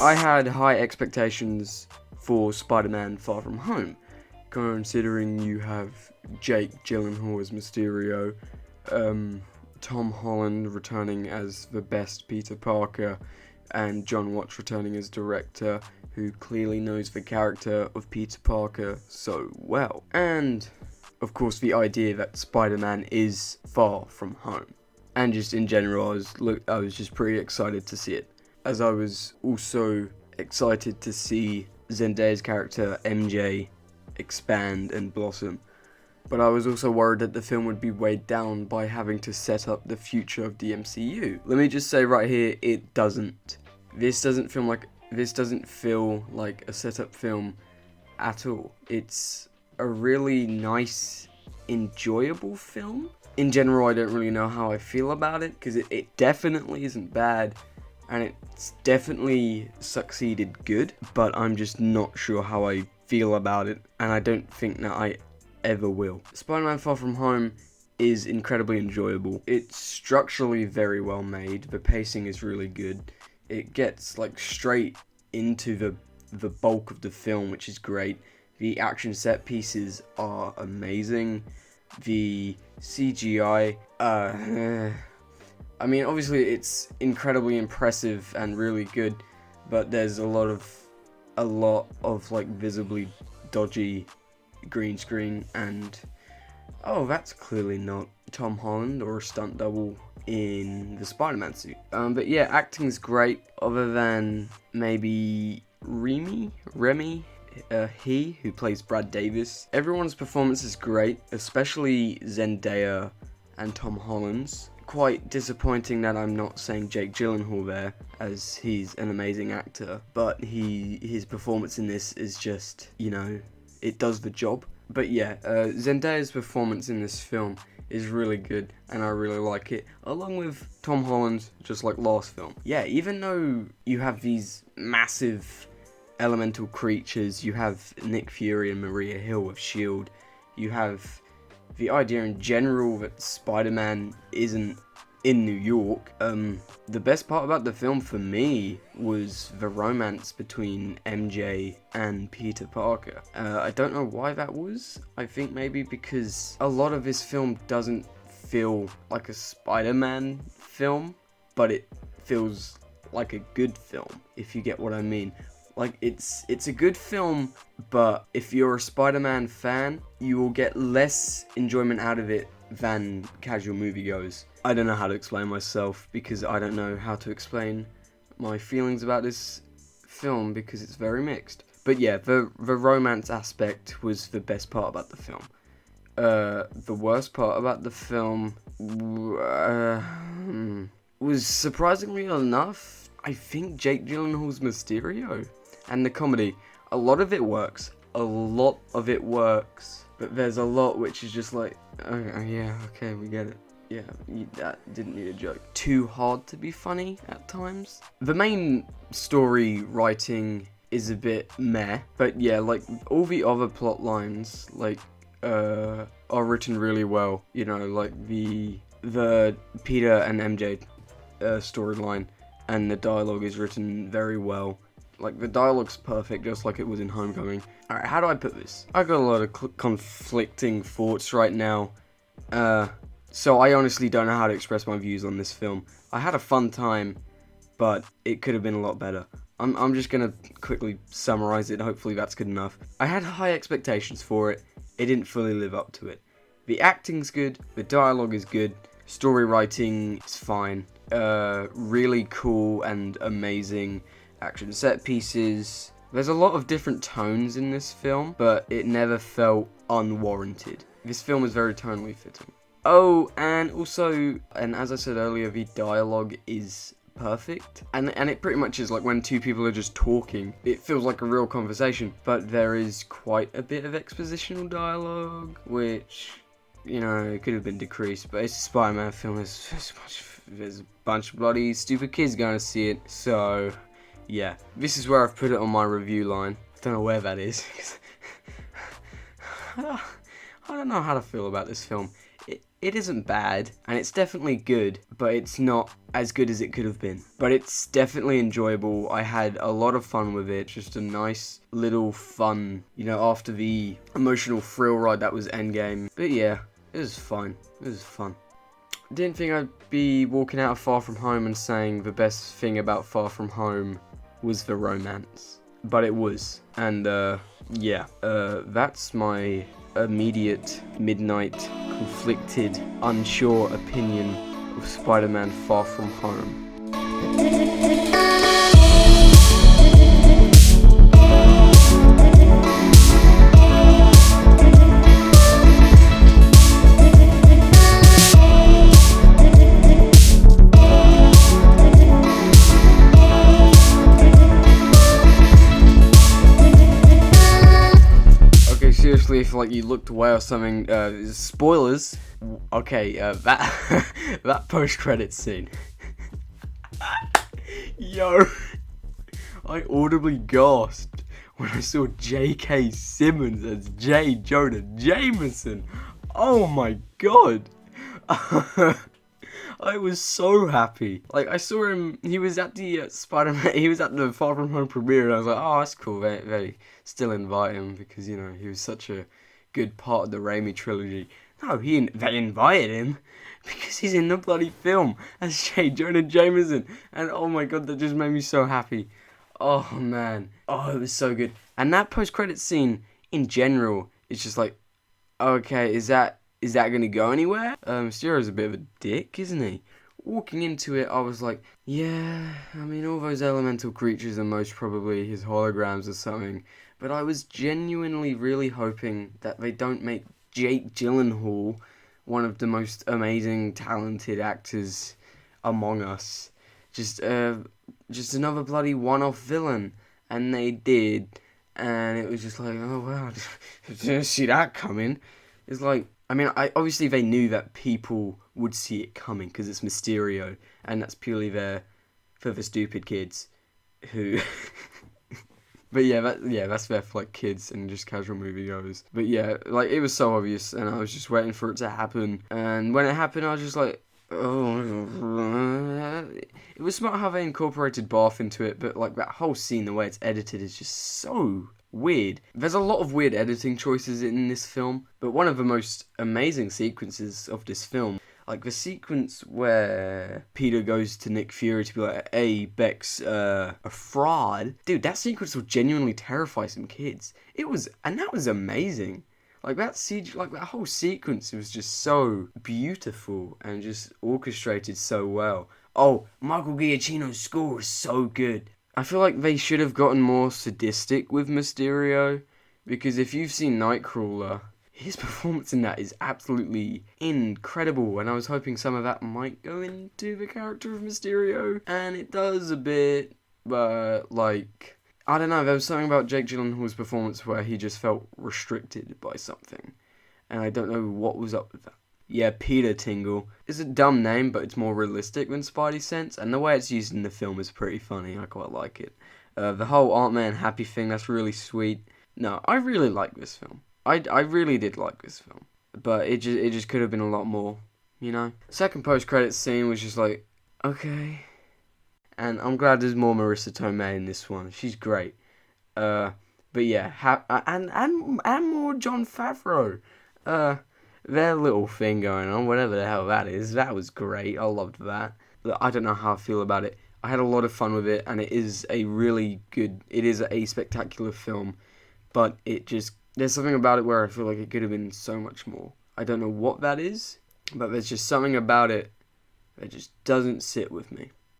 I had high expectations for Spider-Man Far From Home, considering you have Jake Gyllenhaal as Mysterio, Tom Holland returning as the best Peter Parker, and John Watts returning as director, who clearly knows the character of Peter Parker so well. And, of course, the idea that Spider-Man is far from home. And just in general, I was just pretty excited to see it. As I was also excited to see Zendaya's character, MJ, expand and blossom. But I was also worried that the film would be weighed down by having to set up the future of the MCU. Let me just say right here, it doesn't. This doesn't feel like a setup film at all. It's a really nice, enjoyable film. In general, I don't really know how I feel about it, because it definitely isn't bad, and it's definitely succeeded good, but I'm just not sure how I feel about it, and I don't think that I ever will. Spider-Man Far From Home is incredibly enjoyable. It's structurally very well made. The pacing is really good. It gets straight into the bulk of the film, which is great. The action set pieces are amazing. The CGI, I mean, obviously it's incredibly impressive and really good, but there's a lot of visibly dodgy green screen, and that's clearly not Tom Holland or a stunt double in the Spider-Man suit. But yeah, acting's great, other than maybe Remy, who plays Brad Davis. Everyone's performance is great, especially Zendaya and Tom Holland's. Quite disappointing that I'm not saying Jake Gyllenhaal there, as he's an amazing actor, but his performance in this is just, it does the job. But yeah, Zendaya's performance in this film is really good, and I really like it, along with Tom Holland's, just like last film. Yeah, even though you have these massive elemental creatures, you have Nick Fury and Maria Hill of S.H.I.E.L.D., you have the idea in general that Spider-Man isn't in New York. The best part about the film for me was the romance between MJ and Peter Parker. I don't know why that was. I think maybe because a lot of this film doesn't feel like a Spider-Man film, but it feels like a good film, if you get what I mean. It's a good film, but if you're a Spider-Man fan, you will get less enjoyment out of it than casual moviegoers. I don't know how to explain myself, because I don't know how to explain my feelings about this film, because it's very mixed. But yeah, the romance aspect was the best part about the film. The worst part about the film was, surprisingly enough, I think Jake Gyllenhaal's Mysterio. And the comedy, a lot of it works, but there's a lot which is just like, okay, we get it. Yeah, that didn't need a joke. Too hard to be funny at times. The main story writing is a bit meh, but yeah, all the other plot lines, are written really well. The Peter and MJ storyline, and the dialogue is written very well. The dialogue's perfect, just like it was in Homecoming. Alright, how do I put this? I got a lot of conflicting thoughts right now. So I honestly don't know how to express my views on this film. I had a fun time, but it could have been a lot better. I'm just gonna quickly summarize it, hopefully that's good enough. I had high expectations for it. It didn't fully live up to it. The acting's good, the dialogue is good, story writing is fine. Really cool and amazing action set pieces. There's a lot of different tones in this film, but it never felt unwarranted. This film is very tonally fitting. Oh, and also, and as I said earlier, the dialogue is perfect. And it pretty much is when two people are just talking. It feels like a real conversation, but there is quite a bit of expositional dialogue, which, it could have been decreased, but it's a Spider-Man film. There's a bunch of bloody stupid kids going to see it, so yeah, this is where I've put it on my review line. I don't know where that is. I don't know how to feel about this film. It isn't bad, and it's definitely good, but it's not as good as it could have been. But it's definitely enjoyable. I had a lot of fun with it. Just a nice little fun, after the emotional thrill ride that was Endgame. But yeah, it was fine. It was fun. Didn't think I'd be walking out of Far From Home and saying the best thing about Far From Home was the romance. But it was. And, that's my immediate, midnight, conflicted, unsure opinion of Spider-Man Far From Home. Seriously, if you looked away or something, spoilers. Okay, that post-credits scene. Yo, I audibly gasped when I saw J.K. Simmons as J. Jonah Jameson. Oh my god. I was so happy. I saw him, he was at the Spider-Man, he was at the Far From Home premiere, and I was like, oh, that's cool, they still invite him, because, he was such a good part of the Raimi trilogy. No, they invited him, because he's in the bloody film, as J. Jonah Jameson, and oh my god, that just made me so happy. Oh, man. Oh, it was so good. And that post-credit scene, in general, is just okay, is that going to go anywhere? Mysterio's a bit of a dick, isn't he? Walking into it, I was like, yeah, I mean, all those elemental creatures are most probably his holograms or something. But I was genuinely really hoping that they don't make Jake Gyllenhaal one of the most amazing, talented actors among us. Just another bloody one-off villain. And they did. And it was just oh, wow, didn't see that coming. It's obviously they knew that people would see it coming because it's Mysterio, and that's purely there for the stupid kids who. But that's there for kids and just casual moviegoers. But yeah, it was so obvious, and I was just waiting for it to happen. And when it happened, I was just oh. It was smart how they incorporated Barth into it, but that whole scene, the way it's edited, is just so weird. There's a lot of weird editing choices in this film, but one of the most amazing sequences of this film, the sequence where Peter goes to Nick Fury to be like, hey, Beck's a fraud. Dude, that sequence will genuinely terrify some kids. And that was amazing. That whole sequence was just so beautiful and just orchestrated so well. Oh, Michael Giacchino's score is so good. I feel like they should have gotten more sadistic with Mysterio, because if you've seen Nightcrawler, his performance in that is absolutely incredible, and I was hoping some of that might go into the character of Mysterio, and it does a bit, but I don't know, there was something about Jake Gyllenhaal's performance where he just felt restricted by something, and I don't know what was up with that. Yeah, Peter Tingle. It's a dumb name, but it's more realistic than Spidey Sense, and the way it's used in the film is pretty funny. I quite like it. The whole Aunt May and Happy thing, that's really sweet. No, I really like this film. I really did like this film. But it just could have been a lot more, Second post-credits scene was just okay. And I'm glad there's more Marissa Tomei in this one. She's great. But yeah, and more Jon Favreau. Their little thing going on, whatever the hell that is, that was great. I loved that. I don't know how I feel about it. I had a lot of fun with it, and it is a spectacular film, but there's something about it where I feel like it could have been so much more. I don't know what that is, but there's just something about it that just doesn't sit with me.